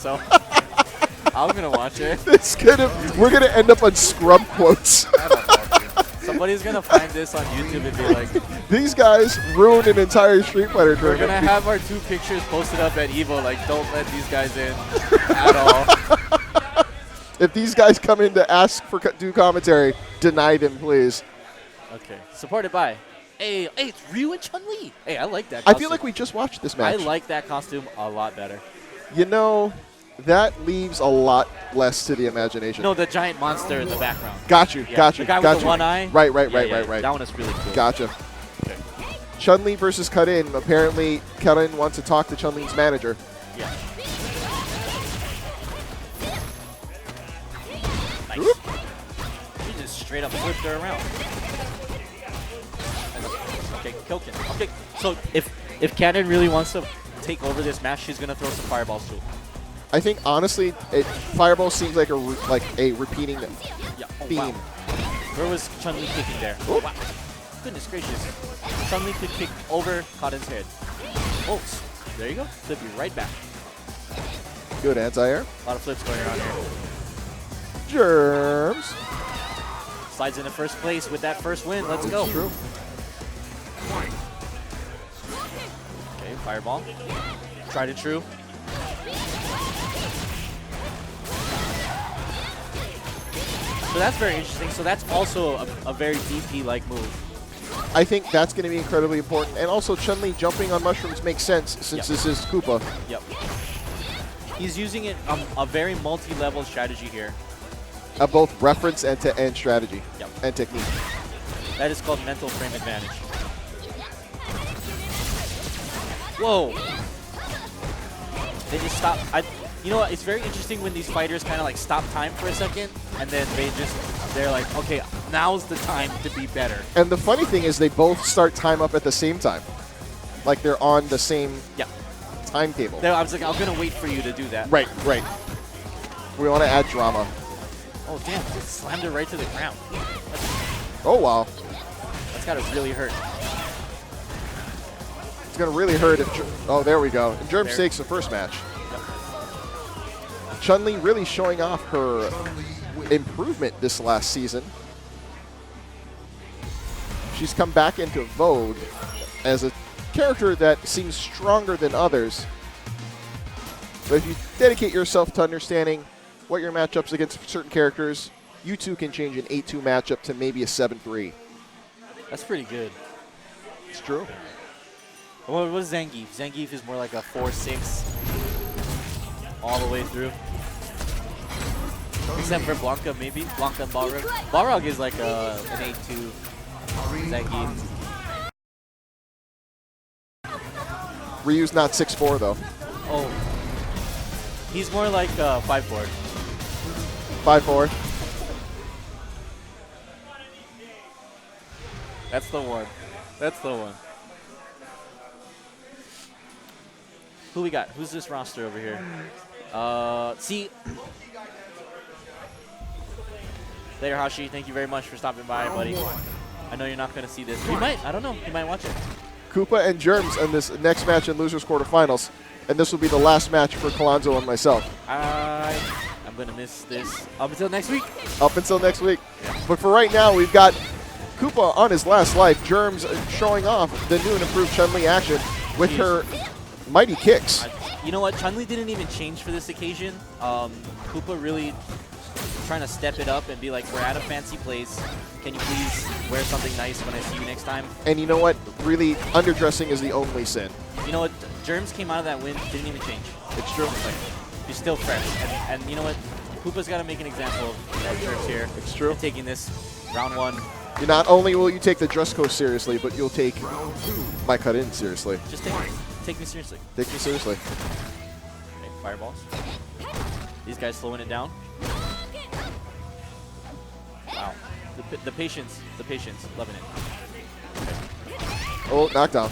so I'm gonna watch it. We're gonna end up on scrub quotes. I don't know, dude. Somebody's gonna find this on YouTube and be like, these guys ruined an entire Street Fighter we're tournament. gonna have our 2 pictures posted up at Evo. Like, don't let these guys in at all. If these guys come in to ask for do commentary, deny them, please. Okay. Supported by. Hey, it's Ryu and Chun-Li. Hey, I like that costume. I feel like we just watched this match. I like that costume a lot better. You know, that leaves a lot less to the imagination. No, the giant monster in the background. Got you, Yeah, got you, the guy got with you. the one eye. Right. That one is really cool. Gotcha. Okay. Chun-Li versus Cut-In. Apparently, Cut-In wants to talk to Chun-Li's manager. Yeah. Nice. Oop. He just straight up flipped her around. Okay, Kilkin. Okay, so if Cannon really wants to take over this match, she's gonna throw some fireballs too. I think honestly, Fireball seems like a repeating Yeah. Oh, theme. wow. Where was Chun-Li kicking there? Oh, wow. Goodness gracious. Chun-Li could kick over Cotton's head. Oh, there you go. Flip you right back. Good anti-air. A lot of flips going around here. Jermz. Slides into first place with that first win. Let's go. True. Okay, fireball. Tried and true. So that's very interesting. So that's also a very DP-like move. I think that's going to be incredibly important. And also, Chun-Li jumping on mushrooms makes sense since this is Koopa. Yep. He's using it a very multi-level strategy here. Both reference and strategy. Yep. And technique. That is called mental frame advantage. Whoa. They just stop. You know what? It's very interesting when these fighters kind of like stop time for a second, and then they're like, okay, now's the time to be better. And the funny thing is they both start time up at the same time. Like they're on the same timetable. I was like, I'm going to wait for you to do that. Right. We want to add drama. Oh, damn. Just slammed her right to the ground. Oh, wow. That's got to really hurt. It's going to really hurt if... Oh, there we go. And Jermz takes the first match. Chun-Li really showing off her improvement this last season. She's come back into vogue as a character that seems stronger than others. But if you dedicate yourself to understanding what your matchups against certain characters, you too can change an 8-2 matchup to maybe a 7-3. That's pretty good. It's true. What was Zangief? Zangief is more like a 4-6 all the way through. Except for Blanca, maybe. Blanca and Balrog. Balrog is like an 8-2 Zangief. Ryu's not 6'4", though. Oh. He's more like 5'4". 5'4". That's the one. That's the one. Who we got? Who's this roster over here? See. Later, Hashi. Thank you very much for stopping by, buddy. I know you're not going to see this. You might. I don't know. You might watch it. Koopa and Jermz in this next match in Losers Quarterfinals. And this will be the last match for Kalonzo and myself. I'm going to miss this up until next week. Up until next week. But for right now, we've got Koopa on his last life. Jermz showing off the new and improved Chun-Li action with her mighty kicks. You know what? Chun-Li didn't even change for this occasion. Koopa really trying to step it up and be like, we're at a fancy place. Can you please wear something nice when I see you next time? And you know what? Really, underdressing is the only sin. You know what? Jermz came out of that win, didn't even change. It's true. Like, you're still fresh. And you know what? Koopa's got to make an example of Jermz here. It's true. Taking this round one. Not only will you take the dress code seriously, but you'll take my cut-in seriously. Just take me seriously. Take me seriously. Okay, fireballs. These guys slowing it down. Wow. The patience, loving it. Okay. Oh, knockdown.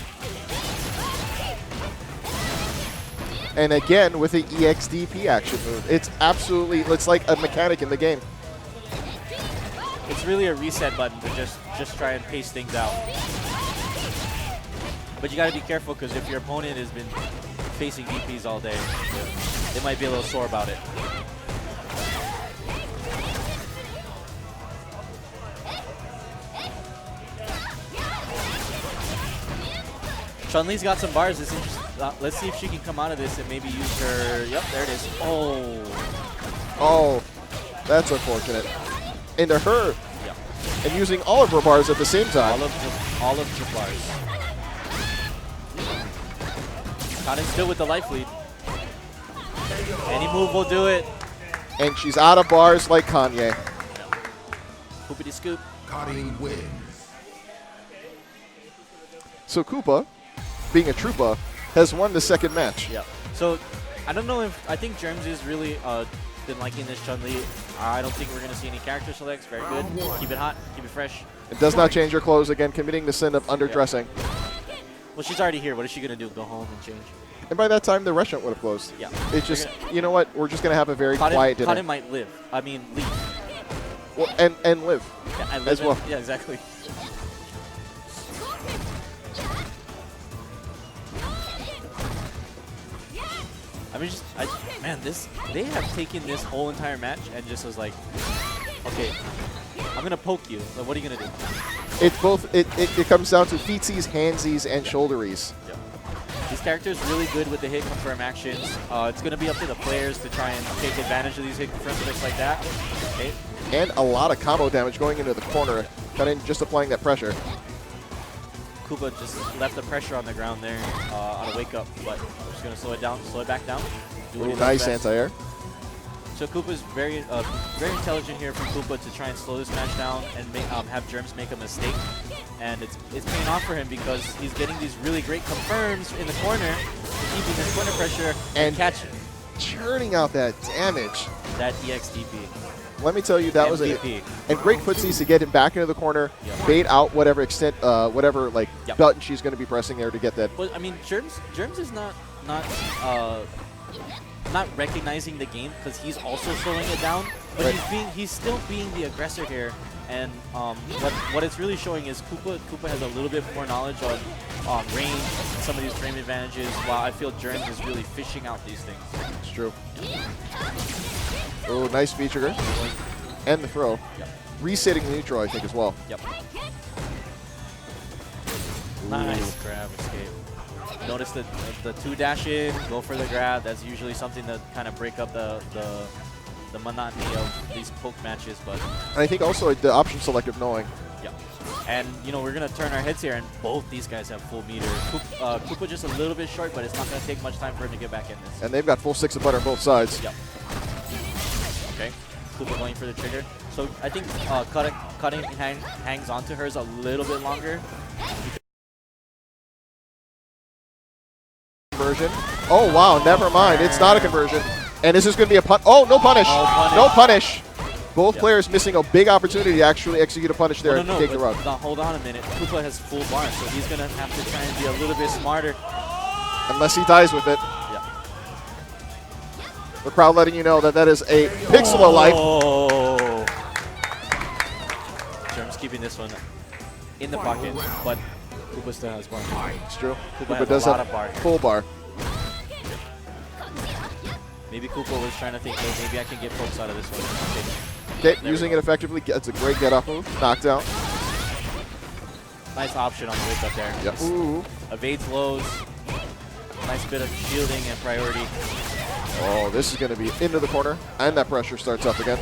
And again, with the EXDP action move. It's absolutely, it's like a mechanic in the game. It's really a reset button to just try and pace things out. But you got to be careful because if your opponent has been facing DPs all day, they might be a little sore about it. Chun-Li's got some bars. Let's see if she can come out of this and maybe use her. Yep, there it is. Oh, that's unfortunate. Into her. Yep. And using all of her bars at the same time. All of the bars. Cotton still with the life lead. Any move will do it. And she's out of bars like Kanye. Poopity scoop. Cotton wins. So Koopa, being a Troopa, has won the second match. Yeah. So I don't know if I think Jermz is really been liking this Chun-Li. I don't think we're going to see any character selects. Very good. Keep it hot. Keep it fresh. It does not change her clothes again, committing the sin of underdressing. Well, she's already here. What is she going to do? Go home and change? And by that time, the restaurant would have closed. Yeah. It's just, you know what? We're just going to have a very quiet dinner. Cotton might live. I mean, leave. Well, and live. Yeah, and as well. Yeah, exactly. I mean, man, they have taken this whole entire match and just was like, okay, I'm gonna poke you. Like, what are you gonna do? It's both. It comes down to feetsies, handsies, and shoulderies. Yeah. These characters really good with the hit confirm actions. It's gonna be up to the players to try and take advantage of these hit confirm tricks like that. Okay. And a lot of combo damage going into the corner, kind of just applying that pressure. Koopa just left the pressure on the ground there on a wake up, but we're just gonna slow it back down. Ooh, nice anti-air. So Koopa's very intelligent here from Koopa to try and slow this match down and have Jermz make a mistake. And it's paying off for him because he's getting these really great confirms in the corner, keeping his corner pressure and catching. Churning out that damage. That EXDP. Let me tell you, that was MVP. And great footsies to get him back into the corner, bait out whatever extent, whatever button she's going to be pressing there to get that. Well, I mean, Jermz is not recognizing the game because he's also slowing it down, but he's still being the aggressor here. And what it's really showing is Koopa has a little bit more knowledge on range, some of these frame advantages, while I feel Jermz is really fishing out these things. It's true. Oh, nice feature. And the throw. Yep. Resetting the neutral, I think, as well. Yep. Nice grab escape. Notice the 2-dash in, go for the grab. That's usually something that kind of break up the monotony of these poke matches. But and I think also the option selective knowing. Yeah. And, you know, we're going to turn our heads here, and both these guys have full meter. Koopa just a little bit short, but it's not going to take much time for him to get back in this. And they've got full 6 of butter on both sides. Yep. Okay. Koopa going for the trigger. So I think cutting hangs onto hers a little bit longer. Conversion. Oh, wow. Never mind. It's not a conversion. And this is going to be a punish. Oh, no punish. No punish. Both players missing a big opportunity to actually execute a punish there and take the run. No, hold on a minute. Koopa has full bar, so he's going to have to try and be a little bit smarter. Unless he dies with it. Yeah. The crowd letting you know that is a pixel of life. Jermz keeping this one in the pocket, but Koopa still has bar. It's true. Koopa does has a lot have of bar. Full bar. Maybe Koopa was trying to think, hey, maybe I can get pokes out of this one. Okay, using it effectively. It's a great get-off move. Knockdown. Nice option on the wake up there. Yep. Ooh. Evades lows. Nice bit of shielding and priority. Oh, this is going to be into the corner, and that pressure starts up again.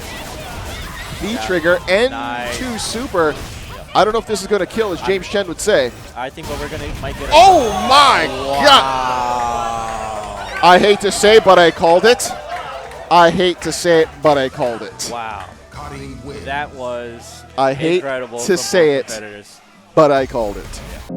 V-trigger, N2 super. I don't know if this is going to kill, as James Chen would say. I think what we're going to might get. Oh my God! I hate to say, but I called it. I hate to say it, but I called it. Wow. That was I hate incredible to say it, but I called it. Yeah.